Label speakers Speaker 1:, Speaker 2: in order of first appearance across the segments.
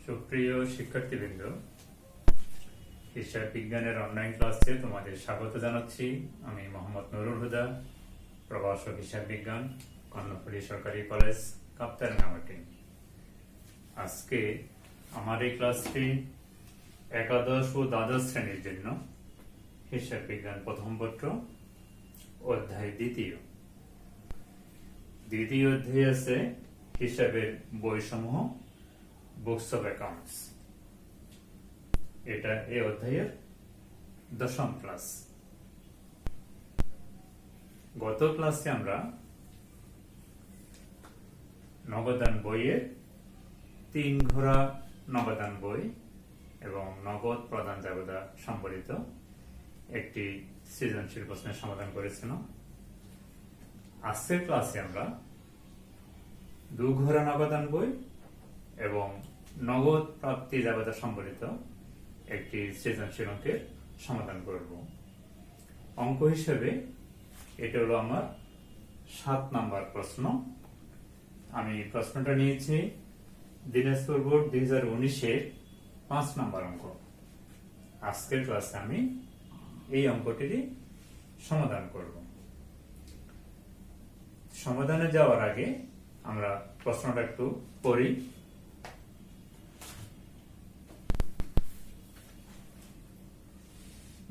Speaker 1: সুপ্রিয় শিক্ষার্থীবৃন্দ, হিসাব বিজ্ঞানের অনলাইন ক্লাসে তোমাদের স্বাগত জানাচ্ছি। আমি মোহাম্মদ নুরুল হুদা, প্রভাষক হিসাব বিজ্ঞান, কর্ণফুলী সরকারি কলেজ, কাপ্তাইরগাঁওটি। আজকে আমার এই ক্লাসটি একাদশ ও দ্বাদশ শ্রেণীর জন্য হিসাব বিজ্ঞান প্রথম পত্র অধ্যায় দ্বিতীয় অধ্যায় আছে হিসাবের বইসমূহ, বুকস অফ অ্যাকাউন্টস। এটা এই অধ্যায়ের দশম ক্লাস। গত ক্লাসে আমরা নগদান বইয়ের 3 ঘোড়া নগদান বই এবং নগদ প্রদান জাবেদা সম্বলিত একটি সৃজনশীল প্রশ্নের সমাধান করেছিলাম। আজকের ক্লাসে আমরা 2 ঘোড়া নগদান বই এবং নগদ প্রাপ্তি জাবেদা সম্বলিত একটি সৃজনশীল অঙ্কের সমাধান করব। অঙ্ক হিসেবে এটা হলো আমার 7 নাম্বার প্রশ্ন। আমি প্রশ্নটা নিয়েছি দিনাজপুর বোর্ড 2019-এর 5 নাম্বার অঙ্ক। আজকের ক্লাসে আমি এই অঙ্কটিরই সমাধান করব। সমাধানে যাওয়ার আগে আমরা প্রশ্নটা একটু পড়ি।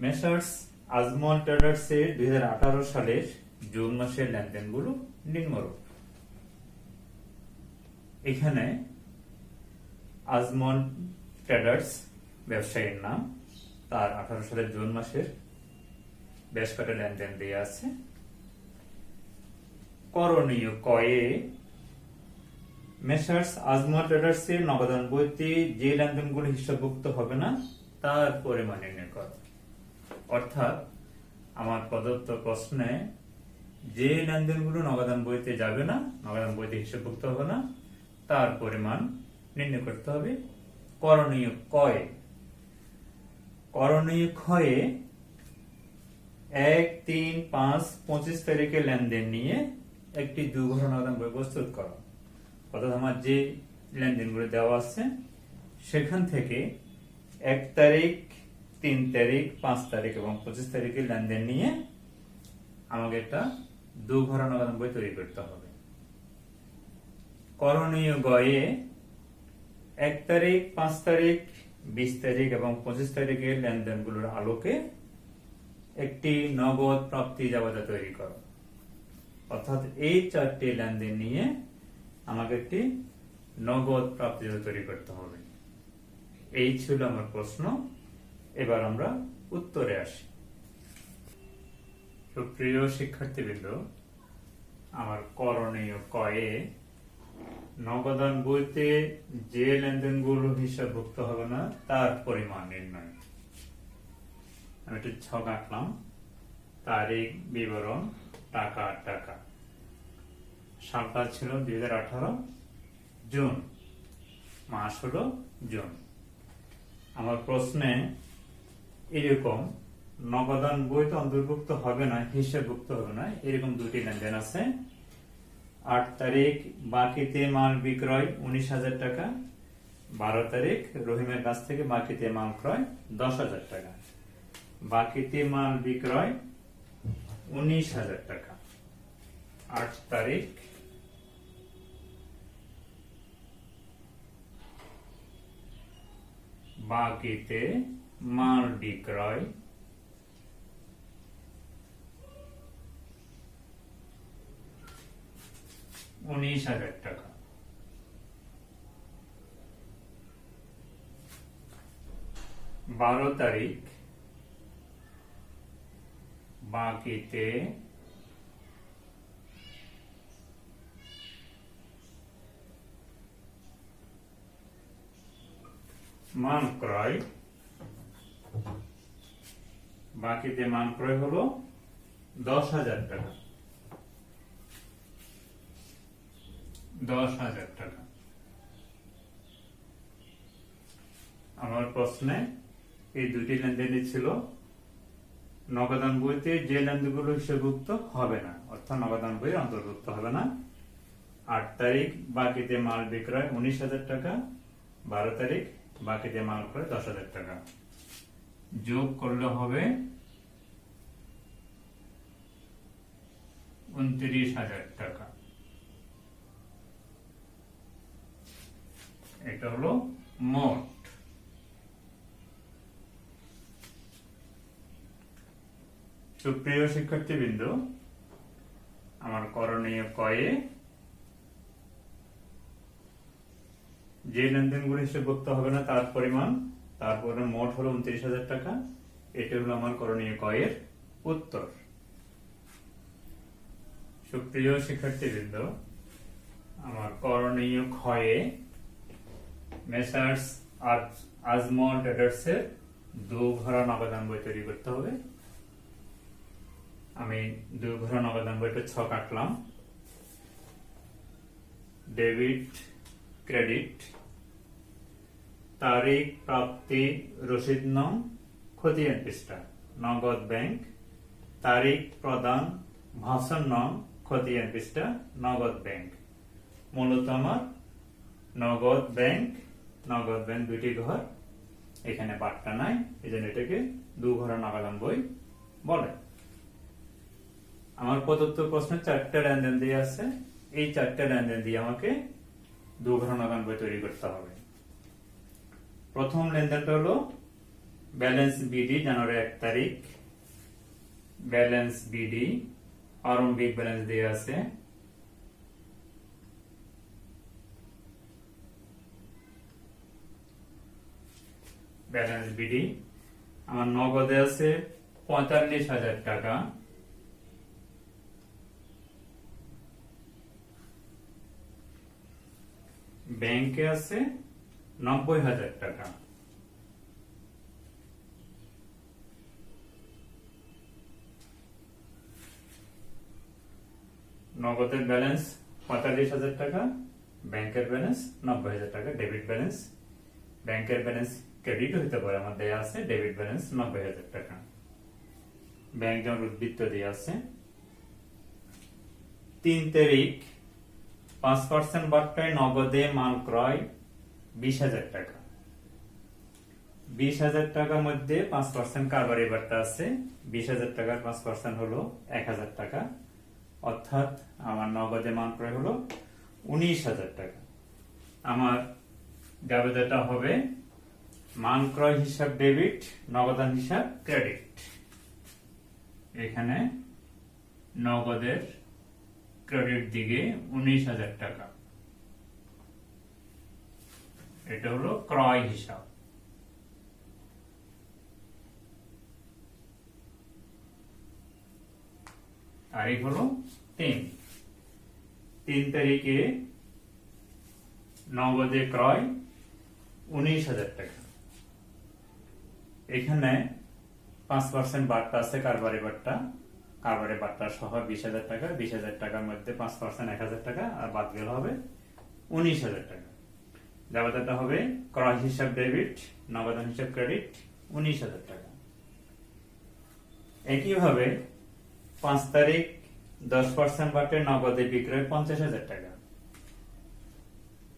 Speaker 1: মেসার্স আজমল ট্রেডার্স এর 2018 সালের জুন মাসের লেনদেনগুলো নিম্নরূপ। এখানে আজমল ট্রেডার্স ব্যবসায়ীর নাম, তার 18 সালের জুন মাসের বেশ কটা লেনদেন দেয়া আছে। করণীয় কয়ে মেসার্স আজমল ট্রেডার্স এর নগদান বইতে যে লেনদেনগুলো হিসাবভুক্ত হবে না তার পরিমাণ নির্ণয় করা। অর্থাৎ আমার প্রদত্ত প্রশ্নে যে লেনদেনগুলো নগদান বইতে যাবে না, নগদান বইতে হিসাবভুক্ত হবে না, তার পরিমাণ নির্ণয় করতে হবে। করণীয় কয়ে, করণীয় ক্ষয়ে 1, 3, 5, 25 তারিখে লেনদেন নিয়ে একটি 2 ঘোড়া নগদান বই প্রস্তুত করো। অর্থাৎ আমার যে লেনদেনগুলো দেওয়া আছে সেখান থেকে 1 তারিখ, 3 তারিখ, 5 তারিখ এবং 25 তারিখের লেনদেন নিয়ে আমাকে একটা 2 ঘোড়া নগদান বই তৈরি করতে হবে। করণীয় গয়ে 1 তারিখ, 5 তারিখ, 20 তারিখ এবং 25 তারিখের লেনদেনগুলোর আলোকে একটি নগদ প্রাপ্তি জাবেদা তৈরি করো। অর্থাৎ এই 4টি লেনদেন নিয়ে আমাকে একটি নগদ প্রাপ্তি জাবেদা তৈরি করতে হবে। এই ছিল আমার প্রশ্ন। এবার আমরা উত্তরে আসি। সুপ্রিয় শিক্ষার্থীবৃন্দ, আমার করণীয় কয়ে নগদান বইতে যে লেনদেনগুলো হিসাবভুক্ত হবে না তার পরিমাণ নির্ণয়। আমি একটু ছক আঁকলাম। তারিখ, বিবরণ, টাকা টাকা। সালটা ছিল 2018 জুন, মাস হলো জুন। আমার প্রশ্নে এরকম নগদান বইতে অন্তর্ভুক্ত হবে না, হিসাবভুক্ত হবে না, এরকম 2টি লেনদেন আছে। 8 তারিখ বাকিতে মাল বিক্রয় 19,000 টাকা, 12 তারিখ রহিমের কাছ থেকে বাকিতে মাল ক্রয় 10,000 টাকা। বাকিতে মাল বিক্রয় 19,000 টাকা। 8 তারিখ বাকিতে মাল বিক্রয় 19,000 টাকা। 12 তারিখ বাকিতে মাল ক্রয়, বাকিতে মাল ক্রয় হলো 10,000 টাকা। 10,000 টাকা। আমার প্রশ্নে এই 2টি লেনদেনই ছিল নগদান বইতে যে লেনদেনগুলো হিসাবভুক্ত হবে না, অর্থাৎ নগদান বই অন্তর্ভুক্ত হবে না। 8 তারিখ বাকিতে মাল বিক্রয় 19,000 টাকা, 12 তারিখ, বাকি দিয়ে মাল করে 10,000 টাকা, যোগ করলে হবে 29,000 টাকা। এটা হলো মোট। সুপ্রিয় শিক্ষার্থীবৃন্দ, আমার করণীয় কয়ে যে লেনদেনগুলো হিসেবভুক্ত হবে না তার পরিমাণ, তারপরে মোট হলো 29,000 টাকা। এটা হলো আমার করণীয় কয়ের উত্তর। সুপ্রিয় শিক্ষার্থীবৃন্দ, আমার করণীয় ক্ষয়ে মেসার্স আজমল ট্রেডার্সের 2 ঘরা নগদান বই তৈরি করতে হবে। আমি 2 ঘরা নগদান বইটা 6 কাটলাম। ডেবিট ক্রেডিট, তারিখ প্রাপ্তি রসিদ নং খতিয়ান পৃষ্ঠা নগদ ব্যাংক, তারিখ প্রদান ভাষণ নং খতিয়ান পৃষ্ঠা নগদ ব্যাংক। মূলত আমার নগদ ব্যাংক 2টি ঘর, এখানে বাট্টা নাই, এই জন্য এটাকে 2 ঘরা নগদান বই বলে। আমার প্রদত্ত প্রশ্নে 4টা লেনদেন দিয়ে আছে, এই 4টা লেনদেন দিয়ে আমাকে 2 ঘরা নগদান বই তৈরি করতে হবে। প্রথম লেনদেনটা হলো ব্যালেন্স বিডি, জানুয়ারি 1 তারিখ। ব্যালেন্স বিডি আরম্ভিক ব্যালেন্স দিয়ে আছে ব্যালেন্স বিডি। আমার নগদে আছে 45,000 টাকা। ব্যাংকে আছে 90,000 টাকা। নগদের ব্যালেন্স 45,000 টাকা, ব্যাংকের ব্যালেন্স 90,000 টাকা, ডেবিট ব্যালেন্স। ব্যাংকের ব্যালেন্স ক্রেডিট হইতে পারে, আমার দেয়া আছে ডেবিট ব্যালেন্স 90,000 টাকা। ব্যাংক যেমন উদ্বৃত্ত দিয়ে আছে। 3 তারিখ 5% বাট্টায় নগদে মাল ক্রয় 20,000 টাকা। 20,000 টাকার মধ্যে 5% কারবারি বাট্টা আছে। 20,000 টাকার 5% হলো 1,000 টাকা, অর্থাৎ আমার নগদে মাল ক্রয় হলো 19,000 টাকা। আমার জাবেদাটা হবে মান ক্রয় হিসাব ডেবিট, নগদান হিসাব ক্রেডিট। এখানে নগদের ক্রেডিট দিকে 19,000 টাকা, এটা হলো ক্রয় হিসাব। তারিখ হলো 3 তারিখে নগদে ক্রয় 19,000 টাকা। এখানে 5% বাট্টা আছে, কারবারি বাট্টা। কারবারি বাট্টা সহ 20,000 টাকা। 20,000 টাকার মধ্যে 5% 1,000 টাকা, আর বাদ গেল হবে 19,000 টাকা। জাবেদাটা হবে ক্রয় হিসাব ডেবিট, নগদান হিসাব ক্রেডিট, 19,000 টাকা। একইভাবে 5 তারিখ 10% বাটে নগদে বিক্রয় 50,000 টাকা।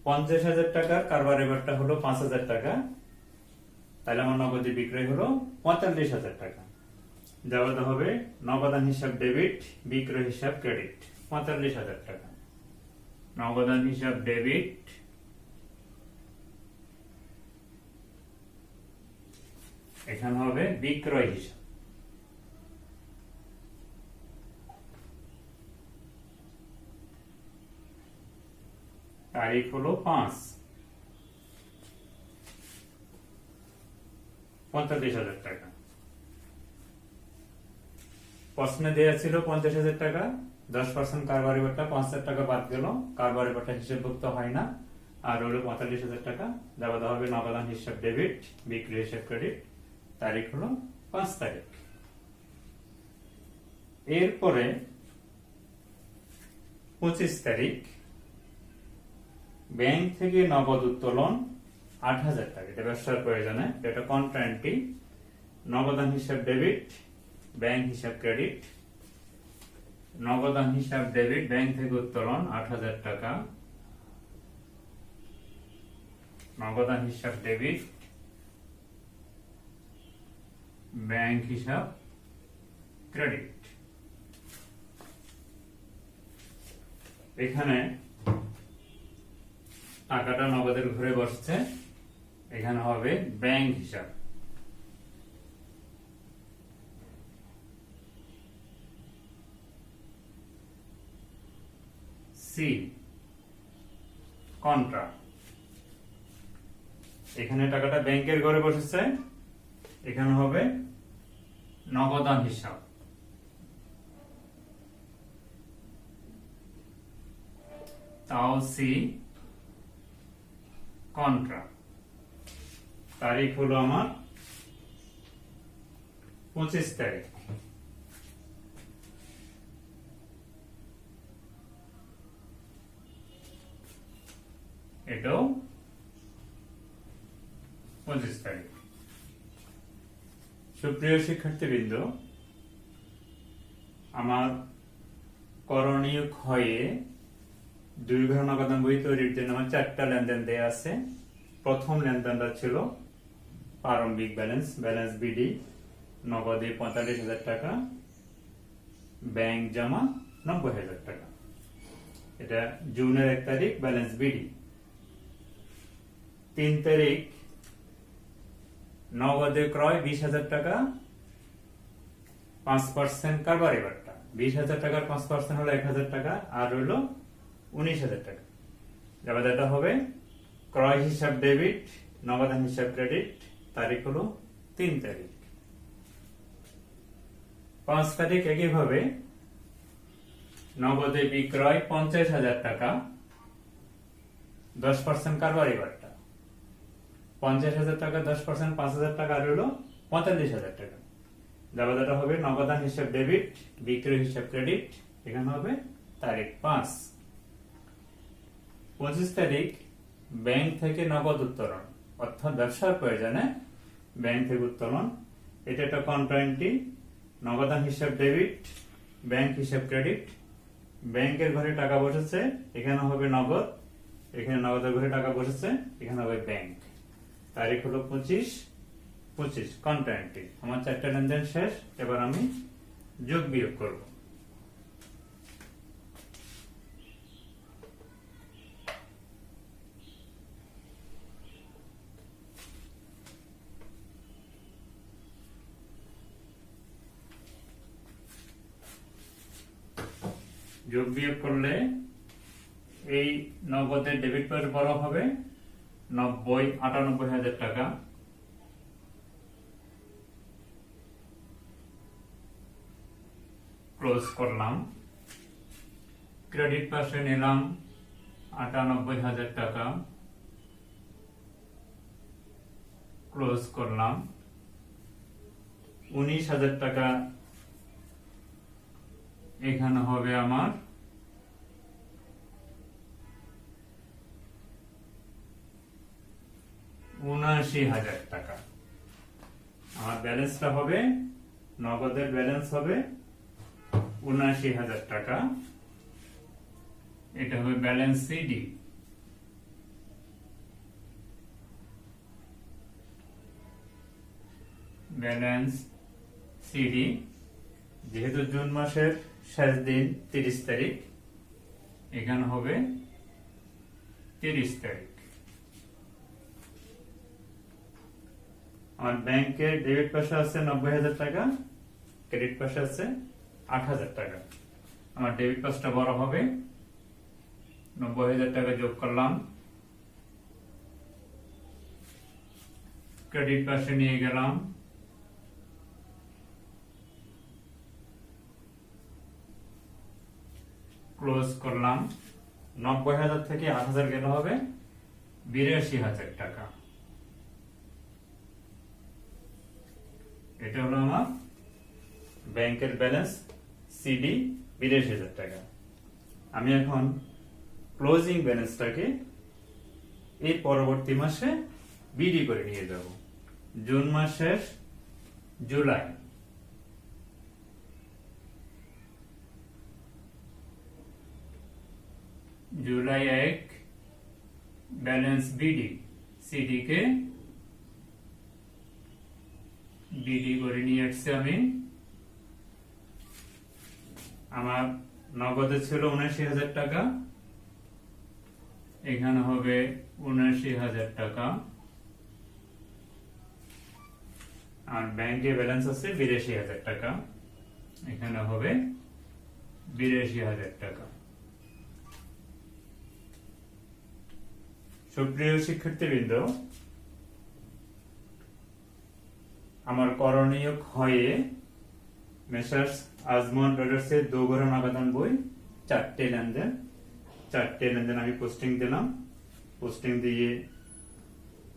Speaker 1: 50,000 টাকার কারবারি বাট্টা হলো 5,000 টাকা, তাহলে আমার নগদে বিক্রয় হলো 45,000 টাকা। জাবেদা হবে নগদান হিসাব ডেবিট, বিক্রয় হিসাব ক্রেডিট, 45,000 টাকা। নগদান হিসাব ডেবিট, এখানে হবে বিক্রয় হিসাব। তারিখ হলো 5, 45,000 টাকা। প্রশ্নে দেয়া ছিল 50,000 টাকা, 10% কারবারি বাট্টা, 5,000 টাকা বাদ গেল, কারবারি বাট্টা হিসেবভুক্ত হয় না, আর হলো 45,000 টাকা। জাবেদা হবে নগদান হিসাব ডেবিট, বিক্রয় হিসাব ক্রেডিট। তারিখ হলো 5 তারিখ। এরপরে 25 তারিখ ব্যাংক থেকে নগদ উত্তোলন 8,000 টাকা। এটা ব্যবসার প্রয়োজনে, এটা কন্ট্রান্টি। নগদান হিসাব ডেবিট, ব্যাংক হিসাব ক্রেডিট। নগদান হিসাব ডেবিট, ব্যাংক থেকে উত্তোলন 8,000 টাকা। নগদান হিসাব ডেবিট, ব্যাংক হিসাব ক্রেডিট। এখানে টাকাটা নগদের ঘরে বসছে, এখানে হবে ব্যাংক হিসাব। সি কন্ট্রা, এখানে টাকাটা ব্যাংকের ঘরে বসেছে, এখানে হবে নগদান হিসাব। তাও সি কন্ট্রা। তারিখ হলো আমার 25 তারিখ। এটাও 25 তারিখ। সুপ্রিয় শিক্ষার্থীবৃন্দ, আমার করণীয় ক্ষয়ে 2 ঘর নগদান বই তৈরির জন্য আমার 4টা লেনদেন দেয়া আছে। প্রথম লেনদেনটা ছিল প্রারম্ভিক ব্যালেন্স, ব্যালেন্স বিডি, নগদে 45,000 টাকা, ব্যাংক জমা 90,000 টাকা। এটা জুনের 1 তারিখ ব্যালেন্স বিডি। 3 তারিখ নগদে ক্রয় 20,000 টাকা, 5% কারবারি বাট্টা। 20,000 টাকার 5% হলো 1,000 টাকা, আর হলো 19,000 টাকা। এবার এটা হবে ক্রয় হিসাব ডেবিট, নগদান হিসাব ক্রেডিট। তারিখ হলো 3 তারিখ। 5 তারিখ একইভাবে নগদে বিক্রয় 50,000 টাকা, 10% কারবারি বাট্টা। 50,000 টাকা 10%, 5,000 টাকা, আর হলো 45,000 টাকা। এটা হবে নগদান হিসাব ডেবিট, বিক্রয় হিসাব ক্রেডিট। এখানে হবে তারিখ 5। 25 তারিখ ব্যাংক থেকে নগদ উত্তোলন, অর্থাৎ ব্যবসার প্রয়োজনে ব্যাংক থেকে উত্তোলন। এটা একটা কন্ট্রা এন্ট্রি, নগদান হিসাব ডেবিট, ব্যাংক হিসাব ক্রেডিট। ব্যাংকের ঘরে টাকা বসেছে, এখানে হবে নগদ, এখানে নগদের ঘরে টাকা বসেছে, এখানে হবে ব্যাংক। তারিখ হলো 25 কন্ট্রা এন্ট্রি। আমার 4টা লেনদেন শেষ। এবার আমি যোগ বিয়োগ করব। যোগ বিয়োগ করলে এই নগদের ডেবিট পাশ বড় হবে 98,000 টাকা, ক্লোজ করলাম। ক্রেডিট পাশে নিলাম 98,000 টাকা, ক্লোজ করলাম। 19,000 টাকা এখানে হবে আমার 79,000 টাকা। আমার ব্যালেন্সটা হবে, নগদের ব্যালেন্স হবে 79,000 টাকা। এটা হবে ব্যালেন্স সিডি। ব্যালেন্স সিডি, যেহেতু জুন মাসের শেষ দিন 30 তারিখ, এখানে হবে 30 তারিখ। আমার ব্যাংকের ডেবিট পাশে আছে 90,000 টাকা, ক্রেডিট পাশে আছে 8,000 টাকা। আমার ডেবিট পাশটা বড় হবে, 90,000 টাকা যোগ করলাম। ক্রেডিট পাশে নিয়ে গেলাম, ক্লোজ করলাম। 90,000 থেকে 8,000 গেলে হবে 82,000 টাকা। এটা হলো আমার ব্যাংকের ব্যালেন্স সিডি 82,000 টাকা। আমি এখন ক্লোজিং ব্যালেন্সটাকে এই পরবর্তী মাসে বিডি করে নিয়ে যাব। জুন মাস শেষ, July. July 1 balance BD CD কে বিডি করে নিয়ে আসছি আমি। আমার নগদে ছিল ৭৯,০০০ টাকা, এখানে হবে ৭৯,০০০ টাকা, আর ব্যাংকে ব্যালেন্স আছে ৮২,০০০ টাকা, এখানে হবে ৮২,০০০ টাকা। সুপ্রিয় শিক্ষার্থীবৃন্দ, আমার করণীয় ক্ষয়ে মেসার্স আজমন ট্রেডার্সের দোঘরা নগদান বই 4টে লেনদেন আমি পোস্টিং দিলাম। পোস্টিং দিয়ে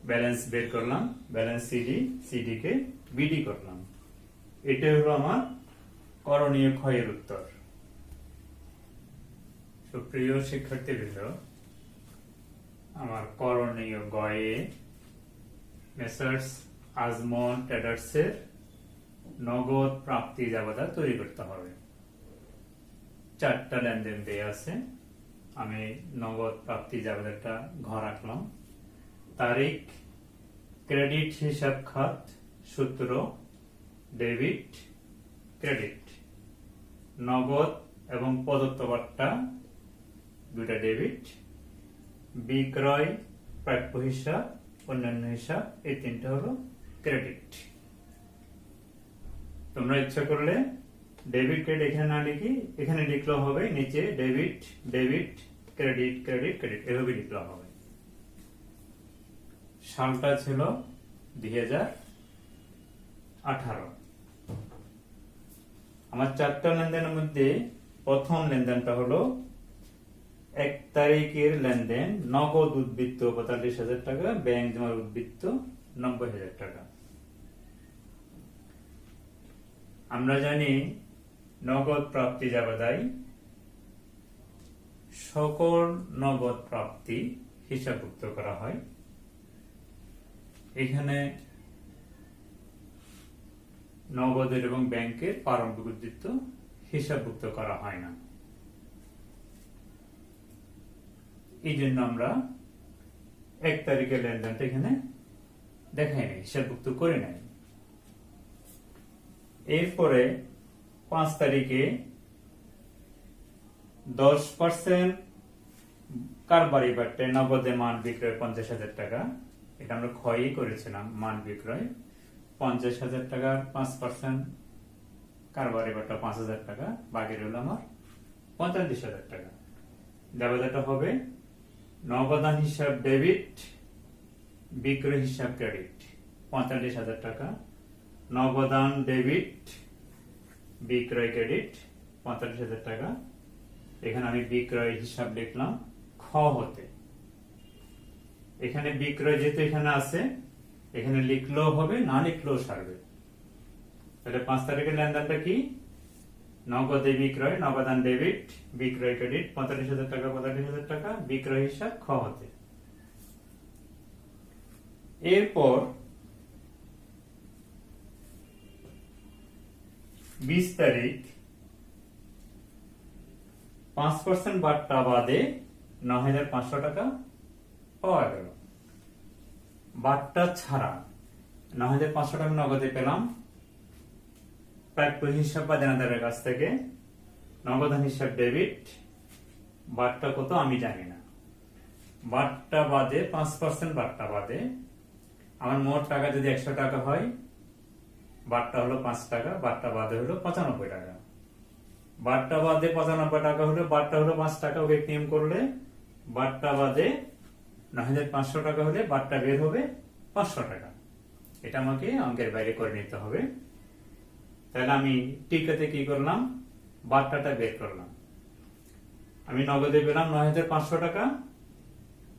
Speaker 1: ব্যালেন্স বের করলাম, ব্যালেন্স সিডি কে বিডি করলাম। এটাই হলো আমার করণীয় ক্ষয়ের উত্তর। সুপ্রিয় শিক্ষার্থীবৃন্দ, আমার করণীয় গয়ে মেসার্স আজমন ট্রেডার্সের নগদ প্রাপ্তি জাবেদা তৈরি করতে হবে। 4টা লেনদেন দেয়া আছে, আমি নগদ প্রাপ্তি জাবেদাটা ঘর রাখলাম। তারিখ, ক্রেডিট হিসাব খাত, সূত্র ডেবিট ক্রেডিট, নগদ এবং প্রদত্ত বার্তা 2টা ডেবিট, বিক্রয় প্রাপ্য হিসাব, অন্যান্য হিসাব, এই 3টা হলো ক্রেডিট। তোমরা ইচ্ছা করলে ডেবিট ক্রেডিট এখানে না লিখি, এখানে লিখলেও হবে, নিচে debit debit credit credit credit এভাবে লিখলেও হবে। সালটা ছিল 2018। আমার 4টা লেনদেনের মধ্যে প্রথম লেনদেনটা হলো 1 তারিখের লেনদেন, নগদ উদ্বৃত্ত 45,০০০ টাকা, ব্যাংক জমার উদ্বৃত্ত 90,০০০ টাকা। আমরা জানি নগদ প্রাপ্তি জাবেদায় সকল নগদ প্রাপ্তি হিসাবভুক্ত করা হয়। এখানে নগদের এবং ব্যাংকের প্রারম্ভিক উদ্বৃত্ত হিসাবভুক্ত করা হয় না। এই জন্য আমরা 1 তারিখের লেনদেনটা এখানে দেখাই নাই, হিসাবভুক্ত করে নাই। এরপরে 5 তারিখে 10% কারবারি বাট্টে নগদে মান বিক্রয় 50,০০০ টাকা, এটা আমরা ক্ষয়ই করেছিলাম। মান বিক্রয় 50,০০০ টাকার 5% কারবারি বাট্টা 5,০০০ টাকা, বাকি রইল আমার 45,০০০ টাকা। জাবেদাটা হবে নগদান হিসাব ডেবিট, বিক্রয় হিসাব ক্রেডিট 45,০০০ টাকা, নগদান ডেবিট, বিক্রয় ক্রেডিট 45,০০০ টাকা। এখানে আমি বিক্রয় হিসাব লিখলাম খ হতে। এখানে বিক্রয় যেহেতু এখানে আছে, এখানে লিখলেও হবে, না লিখলেও সারবে। তাহলে 5 তারিখের লেনদেনটা কি? নগদে বিক্রয়, নগদান ডেবিট, বিক্রয় ক্রেডিট 45,০০০ টাকা 45,০০০ টাকা, বিক্রয় হিসাব খ হতে। এরপর 20 তারিখ 5% বাট্টা বাদে 9,৫০০ টাকা পাওয়া গেল। বাট্টা ছাড়া 9,৫০০ টাকা নগদে পেলাম প্রাপ্য হিসাব বা দেনাদারের কাছ থেকে। নগদান হিসাব ডেবিট, বাট্টা কত আমি জানি না। বাট্টা বাদে 5% বাট্টা বাদে আমার মোট টাকা যদি 100 টাকা হয়, বাট্টা হলো 5 টাকা, বাট্টা বাদে হলো 95 টাকা। বাট্টা বাদে 95 টাকা হলো, বাট্টা হলো 5 টাকা, ওকে নিয়ম করলে বাট্টা বাদে 9,৫০০ টাকা হলে বাট্টা বের হবে 500 টাকা। এটা আমাকে অঙ্কের বাইরে করে নিতে হবে। তাহলে আমি টিকাতে কি করলাম, বাট্টাটা বের করলাম। আমি নগদে পেলাম 9,৫০০ টাকা,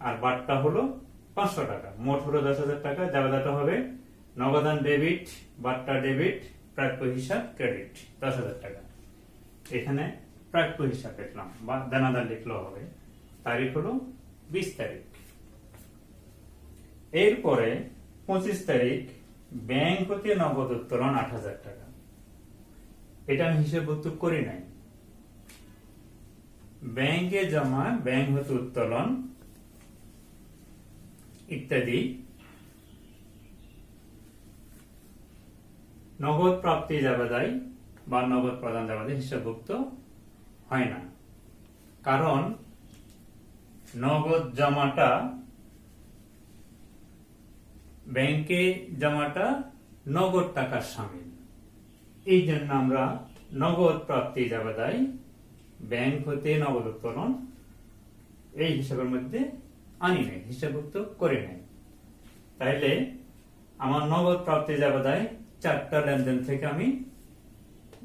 Speaker 1: আর বাট্টা হলো 500 টাকা, মোট হলো 10,০০০ টাকা। জাবেদাটা হবে নগদান ডেবিট, বাট্টা ডেবিট, প্রাপ্য হিসাব ক্রেডিট 10,০০০ টাকা। এখানে প্রাপ্য হিসাব লিখলাম বা দানাদার লিখলেও হবে। তারিখ হলো 20 তারিখ। এরপরে 25 তারিখ ব্যাংক হতে নগদ উত্তোলন 8,০০০ টাকা। এটা আমি হিসাবভুক্ত করি নাই। ব্যাংকে জমা, ব্যাংক হতে উত্তোলন ইত্যাদি নগদ প্রাপ্তি জাবেদায় বা নগদ প্রদান জাবেদায় হিসাবভুক্ত হয় না, কারণ নগদ জমাটা ব্যাংকে জমাটা নগদ টাকার সামিল। এই জন্য আমরা নগদ প্রাপ্তি জাবেদায় ব্যাংক হতে নগদ উত্তোলন এই হিসাবের মধ্যে আনি নাই, হিসাবভুক্ত করে নাই। তাইলে আমার নগদ প্রাপ্তি জাবেদায় 4টা লেনদেন থেকে আমি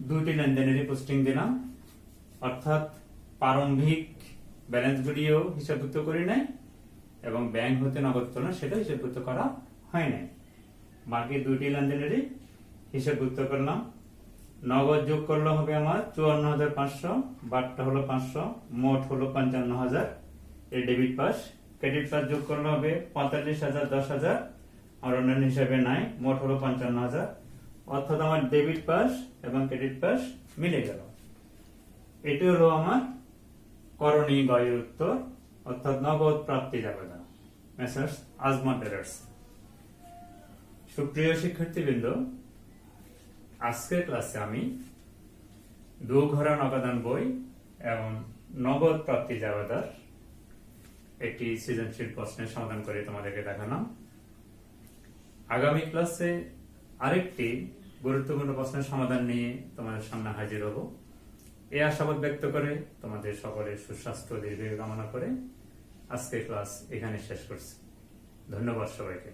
Speaker 1: 2টি লেনদেনেরই পোস্টিং দিলাম, অর্থাৎ প্রারম্ভিক ব্যালেন্সগুলিও হিসাবভুক্ত করি নাই এবং ব্যাংক হতে নগদ উত্তোলন সেটা হিসাবভুক্ত করা হয় নাই। বাকি 2টি লেনদেনেরই হিসাবভুক্ত করলাম। নগদ যোগ করলে হবে আমার 54,500, বারটা হলো 500, মোট হলো 55,000। এই ডেবিট পাস। ক্রেডিট পাস যোগ করলে হবে 45,000, 10,000, আর অন্যান্য হিসাবে নাই, মোট হলো 55,000। অর্থাৎ আমার ডেবিট পাস এবং ক্রেডিট পাস মিলে গেল। এটি হলো আমার করণীয় গয়ের উত্তর, অর্থাৎ নগদ প্রাপ্তি জাবেদা মেসার্স আজমত ট্রেডার্স। সুপ্রিয় শিক্ষার্থীবৃন্দ, আজকের ক্লাসে আমি দুঘরা নগদান বই এবং নগদ প্রাপ্তি জাবেদার একটি সৃজনশীল প্রশ্নের সমাধান করে তোমাদেরকে দেখালাম। আগামী ক্লাসে আরেকটি গুরুত্বপূর্ণ প্রশ্নের সমাধান নিয়ে তোমাদের সামনে হাজির হব। এই আশাবাদ ব্যক্ত করে তোমাদের সকলের সুস্বাস্থ্য দীর্ঘায়ু কামনা করে আজকের ক্লাস এখানে শেষ করছি। ধন্যবাদ সবাইকে।